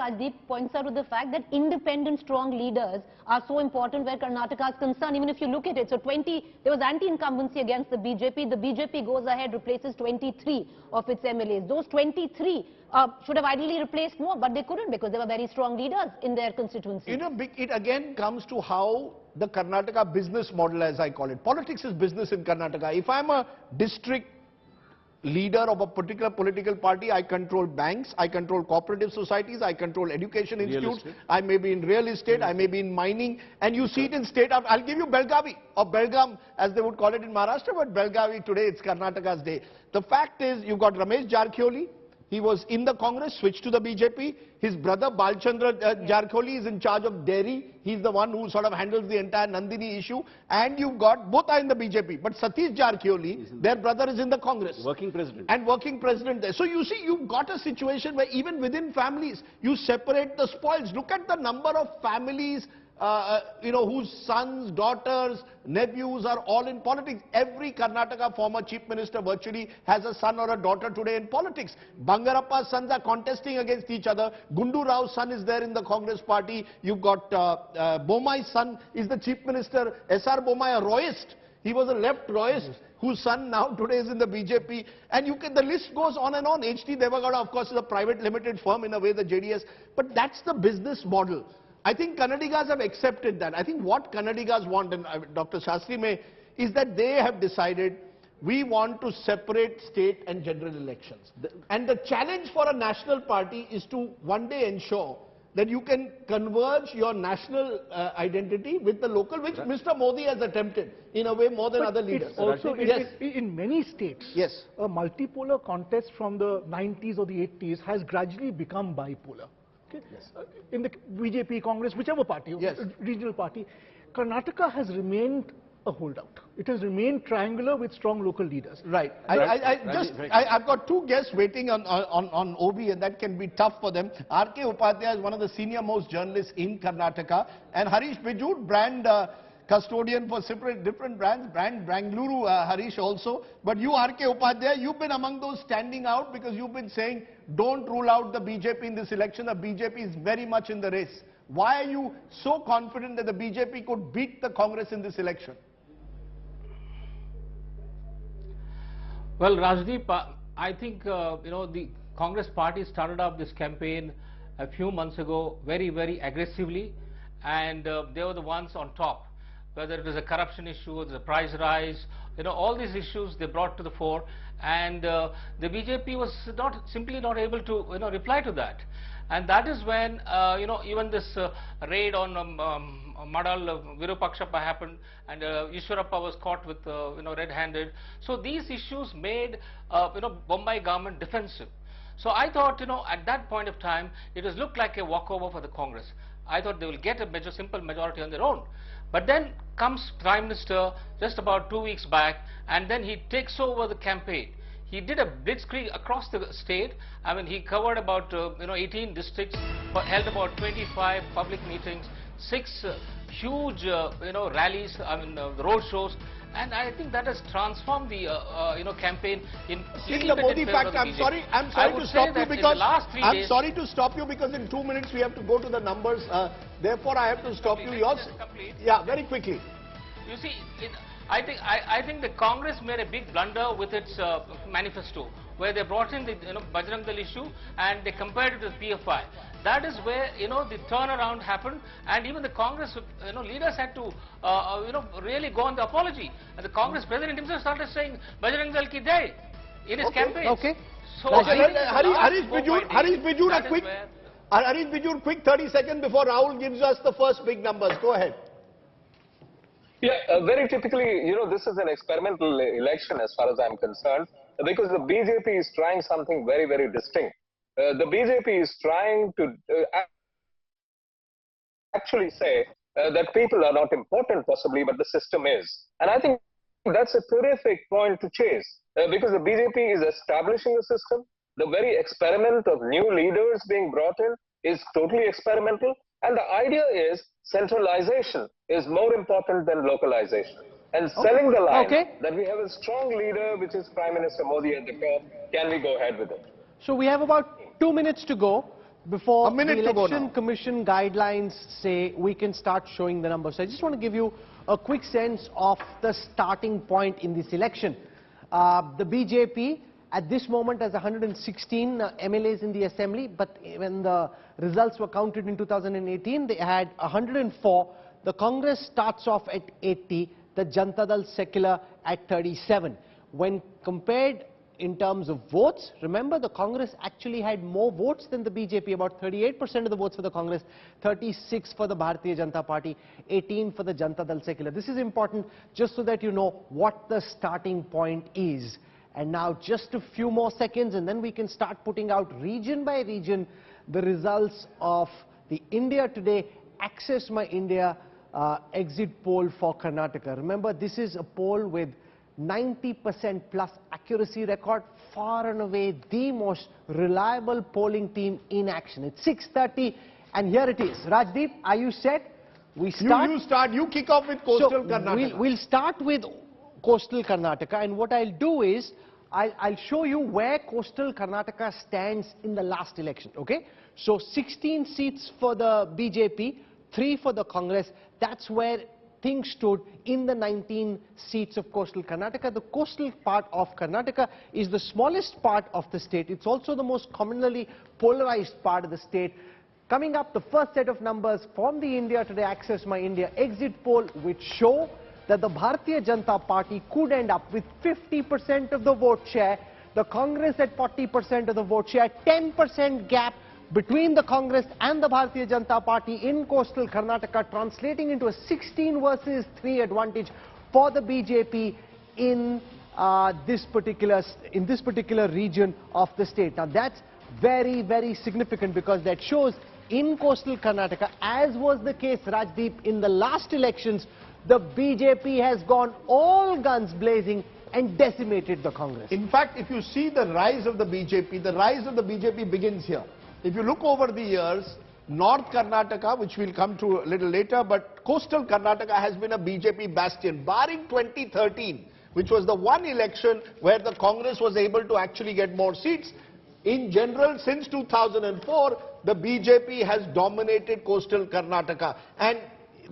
Sajdeep points out to the fact that independent, strong leaders are so important where Karnataka is concerned. Even if you look at it, so there was anti-incumbency against the BJP. The BJP goes ahead, replaces 23 of its MLAs. Those 23 should have ideally replaced more, but they couldn't because they were very strong leaders in their constituency. You know, it again comes to how the Karnataka business model, as I call it. Politics is business in Karnataka. If I'm a district leader of a particular political party, I control banks, I control cooperative societies, I control education institutes, I may be in real estate, I may be in mining, and you see it in state. I'll give you Belgavi, or Belgaum as they would call it in Maharashtra, but Belgavi today, it's Karnataka's day. The fact is, you've got Ramesh Jarkhioli. He was in the Congress, switched to the BJP. His brother Balchandra Jarkhioli is in charge of dairy. He's the one who sort of handles the entire Nandini issue. And you've got, both are in the BJP. But Satish Jarkhioli, their brother is in the Congress. Working president. And working president there. So you see, you've got a situation where even within families, you separate the spoils. Look at the number of families whose sons, daughters, nephews are all in politics. Every Karnataka former chief minister virtually has a son or a daughter today in politics. Bangarappa's sons are contesting against each other. Gundu Rao's son is there in the Congress party. You've got Bomai's son is the chief minister. S.R. Bomai, a Royist. He was a left Royist whose son now today is in the BJP. And the list goes on and on. H.T. Devagowda, of course, is a private limited firm, in a way, the JDS. But that's the business model. I think Kannadigas have accepted that. I think what Kannadigas want, and Dr. Shastri may, is that they have decided we want to separate state and general elections. And the challenge for a national party is to one day ensure that you can converge your national identity with the local, which Mr. Modi has attempted in a way more than other leaders. Also, yes. in many states, yes, a multipolar contest from the 90s or the 80s has gradually become bipolar. Yes. In the BJP, Congress, whichever party, yes, regional party, Karnataka has remained a holdout. It has remained triangular with strong local leaders. Right. I've got two guests waiting on OB, and that can be tough for them. R.K. Upadhyaya is one of the senior most journalists in Karnataka, and Harish Bijud, brand custodian for different brands, brand Bangalore, Harish also. But you, R.K. Upadhyaya, you've been among those standing out because you've been saying, don't rule out the BJP in this election. The BJP is very much in the race. Why are you so confident that the BJP could beat the Congress in this election? Well, Rajdeep, I think, the Congress party started up this campaign a few months ago very, very aggressively, and they were the ones on top. Whether it was a corruption issue, the price rise, all these issues they brought to the fore, and the BJP was simply not able to, reply to that. And that is when, even this raid on Madal Virupakshappa happened, and Ishwarappa was caught with, red-handed. So these issues made, Bombay government defensive. So I thought, at that point of time, it was looked like a walkover for the Congress. I thought they will get a simple majority on their own. But then comes Prime Minister just about 2 weeks back, and then he takes over the campaign. He did a blitzkrieg across the state. I mean, he covered about 18 districts, held about 25 public meetings, 6 huge rallies, the road shows, and I think that has transformed the campaign in the Modi factor. I'm sorry to stop you because I'm sorry to stop you because in 2 minutes we have to go to the numbers. Therefore, I have to stop you. Yours, yeah, very quickly. You see, I think the Congress made a big blunder with its manifesto, where they brought in the Bajrang Dal issue and they compared it with PFI. That is where the turnaround happened, and even the Congress leaders had to really go on the apology. And the Congress president himself started saying Bajrang Dal ki jai in his campaign. Okay. So Harish Bijud, quick 30 seconds before Rahul gives us the first big numbers. Go ahead. Yeah, very typically, this is an experimental election as far as I'm concerned, because the BJP is trying something very, very distinct. The BJP is trying to actually say that people are not important possibly, but the system is. And I think that's a terrific point to chase, because the BJP is establishing a system. The very experiment of new leaders being brought in is totally experimental. And the idea is centralization is more important than localization. And selling the line that we have a strong leader, which is Prime Minister Modi at the top, can we go ahead with it? So we have about 2 minutes to go. before the to go Election now. Commission guidelines say we can start showing the numbers. So I just want to give you a quick sense of the starting point in this election. The BJP at this moment has 116 MLAs in the assembly, but when the results were counted in 2018, they had 104. The Congress starts off at 80, the Janata Dal Secular at 37. When compared in terms of votes, remember the Congress actually had more votes than the BJP, about 38% of the votes for the Congress, 36 for the Bharatiya Janata Party, 18 for the Janata Dal Secular. This is important just so that you know what the starting point is. And now just a few more seconds and then we can start putting out region by region the results of the India Today Access My India exit poll for Karnataka. Remember, this is a poll with 90% plus accuracy record, far and away the most reliable polling team in action. It's 6:30 and here it is. Rajdeep, are you set? We start. You start, you kick off with coastal Karnataka. We'll start with coastal Karnataka, and what I'll do is I'll show you where coastal Karnataka stands in the last election, okay? So 16 seats for the BJP, 3 for the Congress. That's where things stood in the 19 seats of coastal Karnataka. The coastal part of Karnataka is the smallest part of the state. It's also the most commonly polarized part of the state. Coming up, the first set of numbers from the India Today Access My India exit poll, which show that the Bharatiya Janata Party could end up with 50% of the vote share, the Congress at 40% of the vote share, 10% gap between the Congress and the Bharatiya Janata Party in coastal Karnataka, translating into a 16 versus 3 advantage for the BJP in this particular region of the state. Now that's very, very significant because that shows in coastal Karnataka, as was the case, Rajdeep, in the last elections, the BJP has gone all guns blazing and decimated the Congress. In fact, if you see the rise of the BJP begins here. If you look over the years, North Karnataka, which we'll come to a little later, but coastal Karnataka has been a BJP bastion, barring 2013, which was the one election where the Congress was able to actually get more seats. In general, since 2004, the BJP has dominated coastal Karnataka. And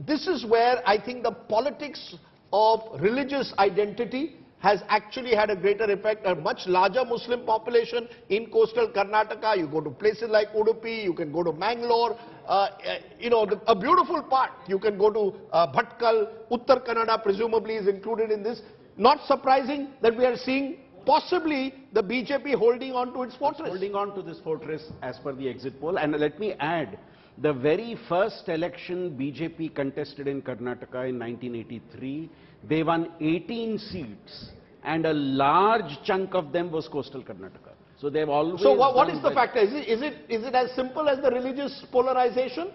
this is where I think the politics of religious identity has actually had a greater effect. A much larger Muslim population in coastal Karnataka. You go to places like Udupi, you can go to Mangalore, a beautiful part. You can go to Bhatkal, Uttar Kannada presumably is included in this. Not surprising that we are seeing possibly the BJP holding on to its fortress. Holding on to this fortress as per the exit poll. And let me add, the very first election BJP contested in Karnataka in 1983, they won 18 seats and a large chunk of them was coastal Karnataka. So they've always... So what is the factor? Is it as simple as the religious polarization?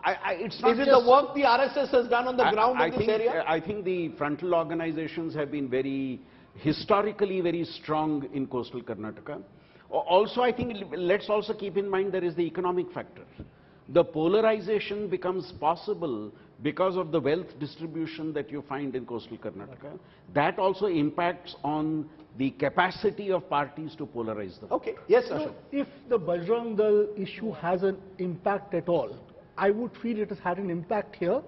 It's not is it the work the RSS has done on the ground in this area? I think the frontal organizations have been historically very strong in coastal Karnataka. Also, I think let's also keep in mind there is the economic factor. The polarization becomes possible because of the wealth distribution that you find in coastal Karnataka. That also impacts on the capacity of parties to polarize them. Okay. Yes, Ashok. So if the Bajrang Dal issue has an impact at all, I would feel it has had an impact here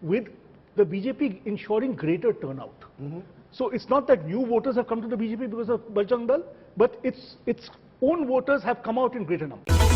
with the BJP ensuring greater turnout. So it's not that new voters have come to the BJP because of Bajrang Dal, but its own voters have come out in greater numbers.